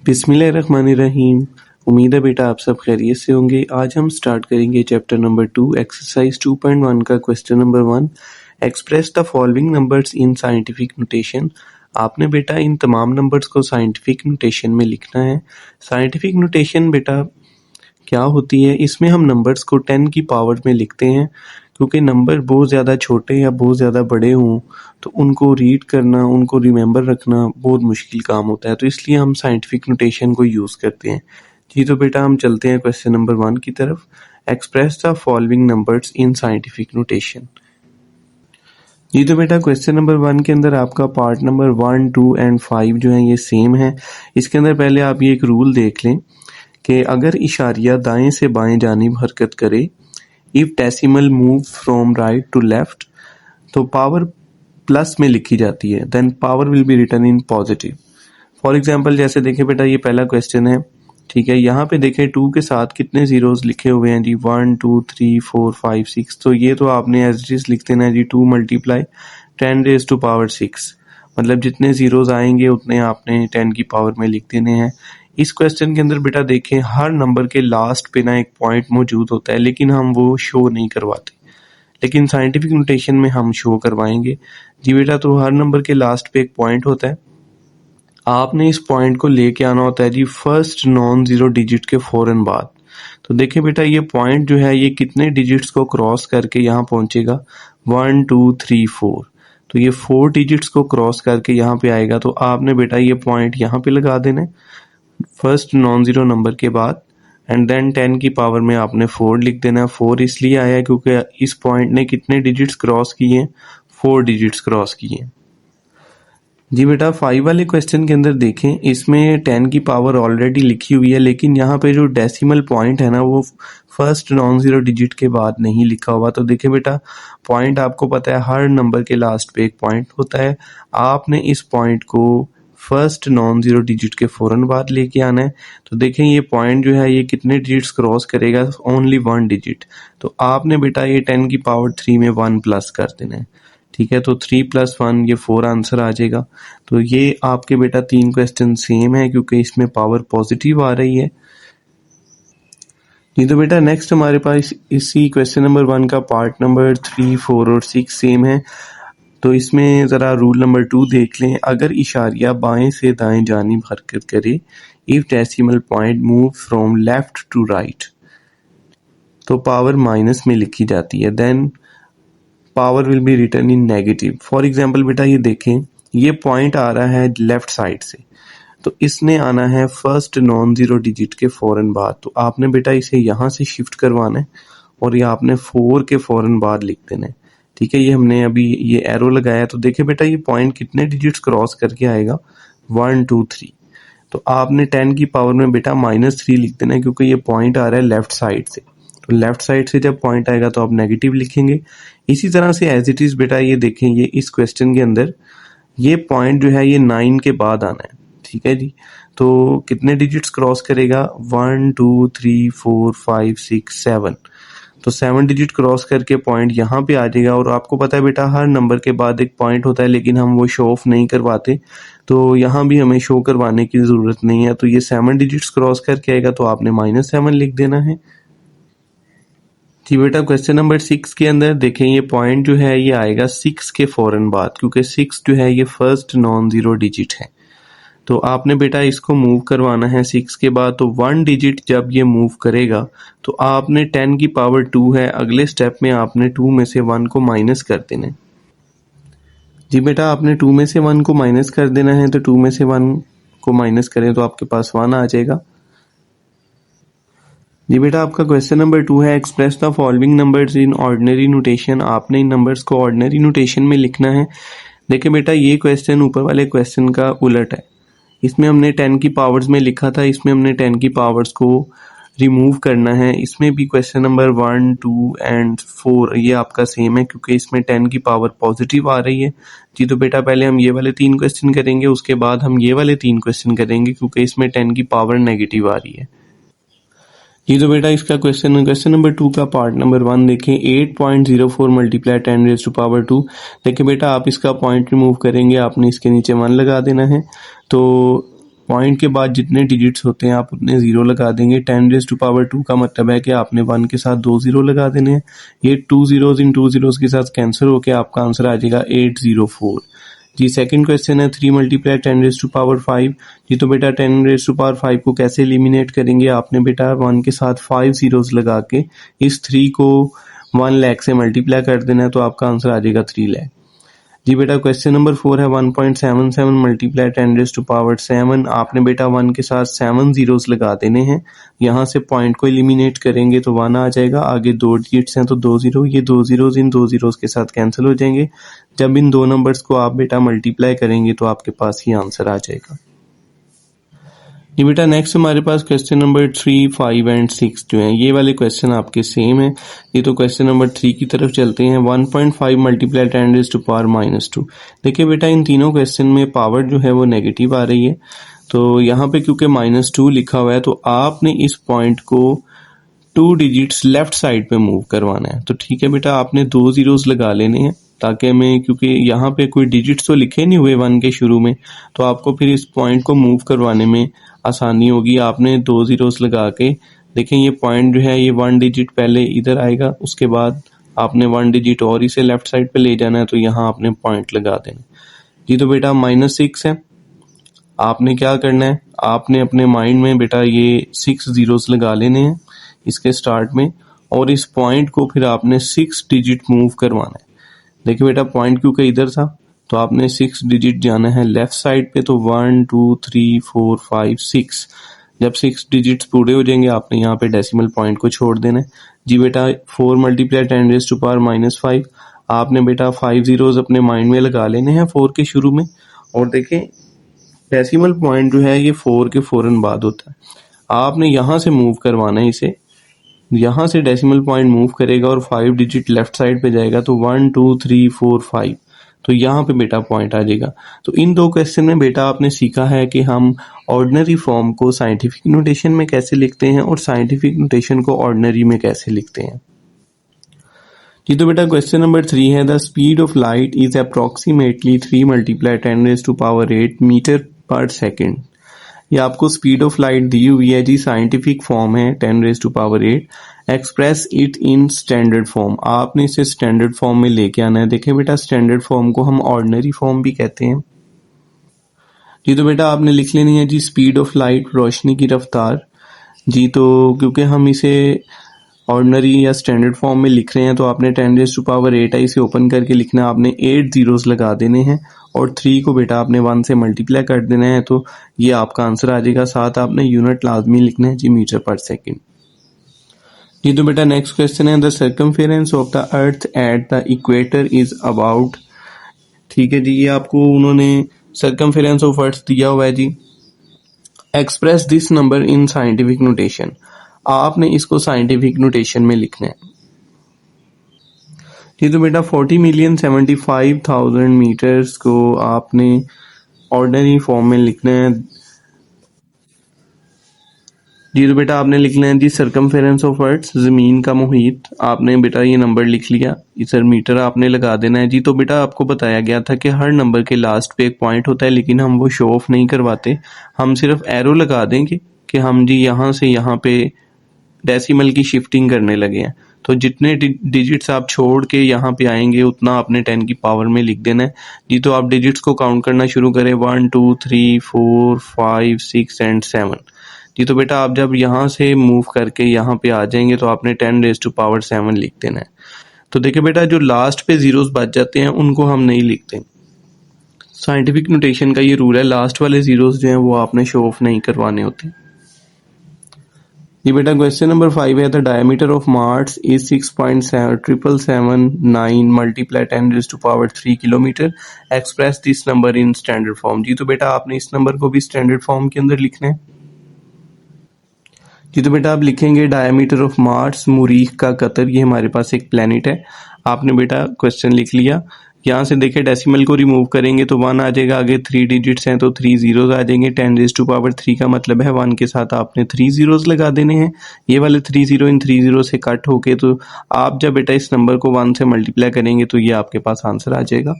बिस्मिल्लाहिर्रहमानिर्रहीम। उम्मीद है बेटा आप सब खैरियत से होंगे। आज हम स्टार्ट करेंगे चैप्टर नंबर 2 एक्सरसाइज 2.1 का question number 1। Express the following numbers in scientific notation. आपने बेटा इन तमाम नंबर्स को साइंटिफिक नोटेशन में लिखना है। साइंटिफिक नोटेशन बेटा क्या होती है, इसमें हम नंबर्स को 10 की पावर में लिखते हैं, क्योंकि नंबर बहुत ज़्यादा छोटे या बहुत ज़्यादा बड़े हों तो उनको रीड करना, उनको रिमेंबर रखना बहुत मुश्किल काम होता है, तो इसलिए हम साइंटिफिक नोटेशन को यूज़ करते हैं। जी तो बेटा हम चलते हैं क्वेश्चन नंबर 1 की तरफ। Express the following numbers in scientific notation. जी तो बेटा क्वेश्चन नंबर 1 के अंदर आपका पार्ट नंबर 1, 2 एंड 5 जो है ये सेम है। इसके अंदर पहले आप ये एक रूल देख लें कि अगर इशारिया दाएं से बाएं जानिब हरकत करे, if decimal move from right to left, तो पावर प्लस में लिखी जाती है, then power will be written in positive. For example जैसे देखिए बेटा ये पहला क्वेश्चन है, ठीक है। यहाँ पे देखें 2 के साथ कितने जीरोस लिखे हुए हैं जी, 1 2 3 4 5 6। तो ये तो आपने एज इट इज लिख देना है जी, 2 मल्टीप्लाई 10 रेज टू पावर 6, मतलब जितने जीरोस आएंगे उतने आपने 10 की पावर में लिख देने हैं। इस क्वेश्चन के अंदर बेटा देखें हर नंबर के लास्ट पे ना एक पॉइंट मौजूद होता है, लेकिन हम वो शो नहीं करवाते, लेकिन साइंटिफिक नोटेशन में हम शो करवाएंगे। जी बेटा तो हर नंबर के लास्ट पे एक पॉइंट होता है, आपने इस पॉइंट को लेके आना होता है जी फर्स्ट नॉन जीरो डिजिट के फौरन बाद। तो देखिए बेटा ये पॉइंट जो है ये कितने डिजिट्स को क्रॉस करके यहाँ पहुंचेगा, 1 2 3 4। तो ये 4 डिजिट्स को क्रॉस करके यहाँ पे आएगा, तो आपने बेटा ये पॉइंट यहाँ पे लगा देना है फर्स्ट नॉन जीरो नंबर के बाद, एंड देन 10 की पावर में आपने 4 लिख देना है। 4 इसलिए आया है क्योंकि इस पॉइंट ने कितने डिजिट्स क्रॉस किए हैं, 4 डिजिट्स क्रॉस किए हैं। जी बेटा 5 वाले क्वेश्चन के अंदर देखें, इसमें 10 की पावर ऑलरेडी लिखी हुई है, लेकिन यहाँ पे जो डेसिमल पॉइंट है ना वो फर्स्ट नॉन जीरो डिजिट के बाद नहीं लिखा हुआ। तो देखिए बेटा पॉइंट आपको पता है हर नंबर के लास्ट पे एक पॉइंट होता है, आपने इस पॉइंट को फर्स्ट नॉन जीरो डिजिट के फौरन बाद लेके आना है। तो देखें ये पॉइंट जो है ये कितने डिजिट्स क्रॉस करेगा, ओनली 1 डिजिट। तो आपने बेटा ये 10 की पावर 3 में 1 प्लस कर देना है, ठीक है। तो 3 + 1 ये 4 आंसर आ जाएगा। तो ये आपके बेटा 3 क्वेश्चन सेम है क्योंकि इसमें पावर पॉजिटिव आ रही है। जी तो बेटा नेक्स्ट हमारे पास इसी क्वेश्चन नंबर 1 का पार्ट नंबर 3, 4 और 6 सेम है। तो इसमें ज़रा रूल नंबर 2 देख लें। अगर इशारिया बाएं से दाएं जानिब हरकत करे, if decimal point move from left to right, तो पावर माइनस में लिखी जाती है, then power will be written in negative. For example बेटा ये देखें ये पॉइंट आ रहा है लेफ्ट साइड से, तो इसने आना है फर्स्ट नॉन जीरो डिजिट के फौरन बाद। तो आपने बेटा इसे यहाँ से शिफ्ट करवाना है और ये आपने 4 के फौरन बाद लिख देना है, ठीक है। ये हमने अभी ये एरो लगाया, तो देखिए बेटा ये पॉइंट कितने डिजिट्स क्रॉस करके आएगा, 1 2 3। तो आपने 10 की पावर में बेटा -3 लिख देना है, क्योंकि ये पॉइंट आ रहा है लेफ्ट साइड से। तो लेफ्ट साइड से जब पॉइंट आएगा तो आप नेगेटिव लिखेंगे। इसी तरह से एज इट इज बेटा ये देखें ये इस क्वेश्चन के अंदर ये पॉइंट जो है ये 9 के बाद आना है, ठीक है जी। तो कितने डिजिट्स क्रॉस करेगा, 1 2 3 4 5 6 7। तो 7 डिजिट क्रॉस करके पॉइंट यहाँ पे आ जाएगा। और आपको पता है बेटा हर नंबर के बाद एक पॉइंट होता है, लेकिन हम वो शो ऑफ नहीं करवाते, तो यहाँ भी हमें शो करवाने की ज़रूरत नहीं है। तो ये 7 डिजिट्स क्रॉस करके आएगा, तो आपने -7 लिख देना है। जी बेटा क्वेश्चन नंबर 6 के अंदर देखें ये पॉइंट जो है ये आएगा 6 के फौरन बाद, क्योंकि 6 जो है ये फर्स्ट नॉन जीरो डिजिट है। तो आपने बेटा इसको मूव करवाना है 6 के बाद। तो 1 डिजिट जब ये मूव करेगा तो आपने 10 की पावर 2 है, अगले स्टेप में आपने 2 में से 1 को माइनस कर देना है। जी बेटा आपने 2 में से 1 को माइनस कर देना है, तो 2 में से 1 को माइनस करें तो आपके पास 1 आ जाएगा। जी बेटा आपका क्वेश्चन नंबर 2 है express the following numbers in ordinary notation. आपने इन नंबर्स को ऑर्डिनरी नोटेशन में लिखना है। देखिए बेटा ये क्वेश्चन ऊपर वाले क्वेश्चन का उलट है, इसमें हमने 10 की पावर्स में लिखा था, इसमें हमने 10 की पावर्स को रिमूव करना है। इसमें भी क्वेश्चन नंबर 1 2 एंड 4 ये आपका सेम है, क्योंकि इसमें 10 की पावर पॉजिटिव आ रही है। जी तो बेटा पहले हम ये वाले 3 क्वेश्चन करेंगे, उसके बाद हम ये वाले 3 क्वेश्चन करेंगे, क्योंकि इसमें 10 की पावर नेगेटिव आ रही है। जी तो बेटा इसका क्वेश्चन नंबर 2 का पार्ट नंबर 1 देखें। 8.04 मल्टीप्लाई 10 रेज़ टू पावर 2। देखिए बेटा आप इसका पॉइंट रिमूव करेंगे, आपने इसके नीचे 1 लगा देना है। तो पॉइंट के बाद जितने डिजिट्स होते हैं आप उतने ज़ीरो लगा देंगे। 10⁻² का मतलब है कि आपने 1 के साथ 2 ज़ीरो लगा देने हैं। ये 2 ज़ीरोज़ इन 2 ज़ीरोज़ के साथ कैंसिल होकर आपका आंसर आ जाएगा 804। जी सेकंड क्वेश्चन है 3 × 10⁵ जी तो बेटा 10⁵ को कैसे एलिमिनेट करेंगे। आपने बेटा 1 के साथ 5 ज़ीरोज़ लगा के इस 3 को 1 लाख से मल्टीप्लाई कर देना है तो आपका आंसर आ जाएगा 3 लाख। जी बेटा क्वेश्चन नंबर 4 है 1.77 × 10⁻7। आपने बेटा 1 के साथ 7 ज़ीरोज़ लगा देने हैं। यहाँ से पॉइंट को एलिमिनेट करेंगे तो 1 आ जाएगा। आगे 2 डिजिट्स हैं तो 2 ज़ीरो, ये 2 ज़ीरोज़ इन 2 ज़ीरोज़ के साथ कैंसिल हो जाएंगे। जब इन दो नंबर्स को आप बेटा मल्टीप्लाई करेंगे तो आपके पास ये आंसर आ जाएगा। जी बेटा नेक्स्ट हमारे पास क्वेश्चन नंबर 3, 5 एंड 6 जो हैं ये वाले क्वेश्चन आपके सेम है। ये तो क्वेश्चन नंबर 3 की तरफ चलते हैं। 1.5 × 10⁻²। देखिए बेटा इन तीनों क्वेश्चन में पावर जो है वो नेगेटिव आ रही है, तो यहाँ पे क्योंकि -2 लिखा हुआ है तो आपने इस पॉइंट को 2 डिजिट्स लेफ्ट साइड पे मूव करवाना है। तो ठीक है बेटा आपने 2 ज़ीरोज़ लगा लेने हैं ताकि हमें, क्योंकि यहाँ पे कोई डिजिट्स तो लिखे नहीं हुए 1 के शुरू में, तो आपको फिर इस पॉइंट को मूव करवाने में आसानी होगी। आपने 2 ज़ीरोज़ लगा के देखें ये पॉइंट जो है ये 1 डिजिट पहले इधर आएगा, उसके बाद आपने 1 डिजिट और इसे लेफ्ट साइड पे ले जाना है तो यहाँ आपने पॉइंट लगा देना। जी तो बेटा -6 है। आपने क्या करना है, आपने अपने माइंड में बेटा ये 6 ज़ीरोज़ लगा लेने हैं इसके स्टार्ट में और इस पॉइंट को फिर आपने 6 डिजिट मूव करवाना है। देखिए बेटा पॉइंट क्योंकि इधर था तो आपने 6 डिजिट जाना है लेफ्ट साइड पे, तो 1 2 3 4 5 6। जब 6 डिजिट्स पूरे हो जाएंगे आपने यहाँ पे डेसिमल पॉइंट को छोड़ देना है। जी बेटा 4 × 10⁻⁻5। आपने बेटा 5 ज़ीरोज़ अपने माइंड में लगा लेने हैं 4 के शुरू में, और देखें डेसिमल पॉइंट जो है ये 4 के फौरन बाद होता है। आपने यहाँ से मूव करवाना है इसे, यहाँ से डेसिमल पॉइंट मूव करेगा और 5 डिजिट लेफ्ट साइड पे जाएगा तो 1 2 3 4 5, तो यहाँ पे बेटा पॉइंट आ जाएगा। तो इन दो क्वेश्चन में बेटा आपने सीखा है कि हम ऑर्डिनरी फॉर्म को साइंटिफिक नोटेशन में कैसे लिखते हैं और साइंटिफिक नोटेशन को ऑर्डिनरी में कैसे लिखते हैं। जी तो बेटा क्वेश्चन नंबर 3 है the speed of light is approximately 3 × 10⁸ मीटर/सेकेंड। ये आपको स्पीड ऑफ लाइट दी हुई है जी, साइंटिफिक फॉर्म है 10⁸। Express it in standard form. आपने इसे स्टैंडर्ड फॉर्म में लेके आना है। देखें बेटा स्टैंडर्ड फॉर्म को हम ऑर्डिनरी फॉर्म भी कहते हैं। जी तो बेटा आपने लिख लेनी है जी स्पीड ऑफ लाइट, रोशनी की रफ्तार। जी तो क्योंकि हम इसे ऑर्डिनरी या स्टैंडर्ड फॉर्म में लिख रहे हैं तो आपने 10⁸ इसे ओपन करके लिखना है। आपने 8 ज़ीरोज़ लगा देने हैं और 3 को बेटा आपने 1 से मल्टीप्लाई कर देना है तो ये आपका आंसर आ जाएगा। साथ आपने यूनिट लाजमी लिखना है जी मीटर/सेकेंड। जी तो बेटा नेक्स्ट क्वेश्चन है the circumference of the earth at the equator is about. ठीक है जी, ये आपको उन्होंने सर्कमफेरेंस ऑफ अर्थ दिया हुआ है जी। Express this number in scientific notation. आपने इसको साइंटिफिक नोटेशन में लिखना है। जी तो बेटा 40,75,000 मीटर्स को आपने ऑर्डिनरी फॉर्म में लिखना है। जी तो बेटा आपने लिखना है जी सर्कमफेरेंस ऑफ अर्थ, जमीन का मुहीत। आपने बेटा ये नंबर लिख लिया, इधर मीटर आपने लगा देना है। जी तो बेटा आपको बताया गया था कि हर नंबर के लास्ट पे एक पॉइंट होता है, लेकिन हम वो शो ऑफ नहीं करवाते, हम सिर्फ एरो लगा देंगे कि हम जी यहाँ से यहाँ पे डेसिमल की शिफ्टिंग करने लगे हैं। तो जितने डिजिट्स आप छोड़ के यहाँ पे आएंगे उतना आपने 10 की पावर में लिख देना है। जी तो आप डिजिट्स को काउंट करना शुरू करें 1 2 3 4 5 6 एंड 7। जी तो बेटा आप जब यहाँ से मूव करके यहाँ पे आ जाएंगे तो आपने 10⁻7 लिख देना है। तो देखिए बेटा जो लास्ट पे ज़ीरोज़ बच जाते हैं उनको हम नहीं लिखते। साइंटिफिक नोटेशन का ये रूल है, लास्ट वाले ज़ीरोज़ जो हैं वो आपने शो ऑफ नहीं करवाने होते। जी बेटा क्वेश्चन नंबर 5 है the diameter of Mars is 6.7779 × 10⁻³ kilometre. Express this number in standard form. जी तो बेटा आपने इस नंबर को भी स्टैंडर्ड फॉर्म के अंदर लिखना है। जी तो बेटा आप लिखेंगे डायमीटर ऑफ मार्स, मुरीख का कतर, ये हमारे पास एक प्लेनेट है। आपने बेटा क्वेश्चन लिख लिया। यहाँ से देखे डेसिमल को रिमूव करेंगे तो 1 आ जाएगा, आगे 3 डिजिट्स हैं तो 3 ज़ीरोज़ आ जाएंगे। 10⁻³ का मतलब है 1 के साथ आपने 3 ज़ीरोज़ लगा देने हैं। ये वाले 3 ज़ीरो इन 3 ज़ीरो से कट होके तो आप जब बेटा इस नंबर को 1 से मल्टीप्लाई करेंगे तो ये आपके पास आंसर आ जाएगा।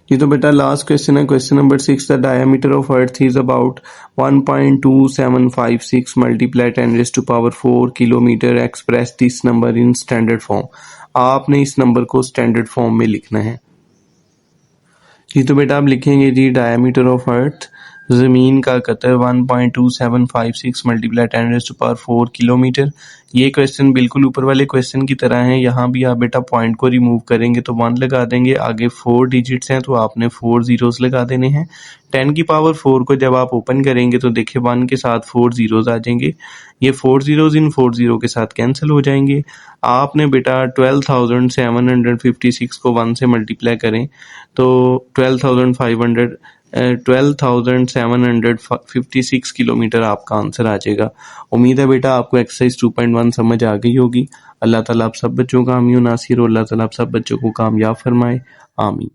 जी तो बेटा लास्ट क्वेश्चन है question number 6। The diameter of earth is about 1.2756 multiply 10⁴ kilometre. Express this number in standard form. आपने इस नंबर को स्टैंडर्ड फॉर्म में लिखना है। जी तो बेटा आप लिखेंगे जी डायमीटर ऑफ अर्थ, ज़मीन का कतर 1.2756 मल्टीप्लाई 10⁴ किलोमीटर। ये क्वेश्चन बिल्कुल ऊपर वाले क्वेश्चन की तरह है। यहाँ भी आप बेटा पॉइंट को रिमूव करेंगे तो 1 लगा देंगे, आगे 4 डिजिट्स हैं तो आपने 4 ज़ीरोज़ लगा देने हैं। 10⁴ को जब आप ओपन करेंगे तो देखिए 1 के साथ 4 ज़ीरोज़ आ जाएंगे। ये 4 ज़ीरोज़ इन 4 ज़ीरो के साथ कैंसिल हो जाएंगे। आपने बेटा 12,756 को 1 से मल्टीप्लाई करें तो 12,756 किलोमीटर आपका आंसर आ जाएगा। उम्मीद है बेटा आपको एक्सरसाइज 2.1 समझ आ गई होगी। अल्लाह ताला आप सब बच्चों का हामी नासिर और अल्लाह ताला आप सब बच्चों को कामयाब फरमाए। आमीन।